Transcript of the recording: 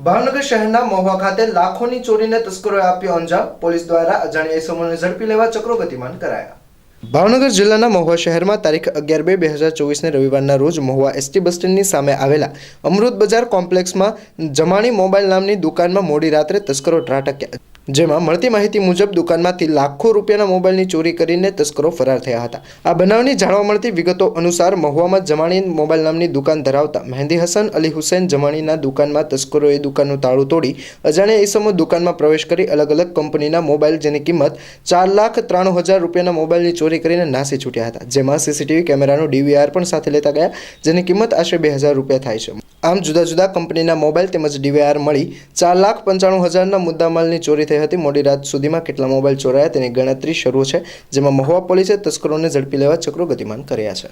ભાવનગર શહેરના મહુવા ખાતે લાખોની ચોરીને તસ્કરોએ આપ્યો અંજામ. પોલીસ દ્વારા અજાણ્યા ઇસમોને ઝડપી લેવા ચક્રો ગતિમાન કરાયા. ભાવનગર જિલ્લાના મહુવા શહેરમાં તારીખ 11/2/2024ને રવિવારના રોજ મહુવા એસટી બસ સ્ટેન્ડની સામે આવેલા અમૃત બજાર કોમ્પ્લેક્સમાં જમાણી મોબાઈલ નામની દુકાનમાં મોડી રાત્રે તસ્કરો ત્રાટક્યા, જેમાં મળતી માહિતી મુજબ દુકાનમાંથી લાખો રૂપિયાના મોબાઈલની ચોરી કરીને તસ્કરો ફરાર થયા હતા. આ બનાવની જાણવા મળતી વિગતો અનુસાર મહુવામાં જમાણી મોબાઈલ નામની દુકાન ધરાવતા મહેંદી હસન અલી હુસૈન જમાણીના દુકાનમાં તસ્કરોએ દુકાનનું તાળું તોડી અજાણ્યા ઇસમો દુકાનમાં પ્રવેશ કરી અલગ અલગ કંપનીના મોબાઈલ, જેની કિંમત 4,93,000 રૂપિયાના મોબાઈલની ચોરી કરીને નાસી છૂટ્યા હતા. જેમાં સીસીટીવી કેમેરાનો ડીવીઆર પણ સાથે લેતા ગયા, જેની કિંમત આશરે 2,000 રૂપિયા થાય છે. આમ જુદા જુદા કંપનીના મોબાઈલ તેમજ ડીવીઆર મળી 4,95,000ના મુદ્દામાલની ચોરી થઈ હતી. મોડી રાત સુધીમાં કેટલા મોબાઈલ ચોરાયા તેની ગણતરી શરૂ છે, જેમાં મહુવા પોલીસે તસ્કરોને ઝડપી લેવા ચક્રો ગતિમાન કર્યા છે.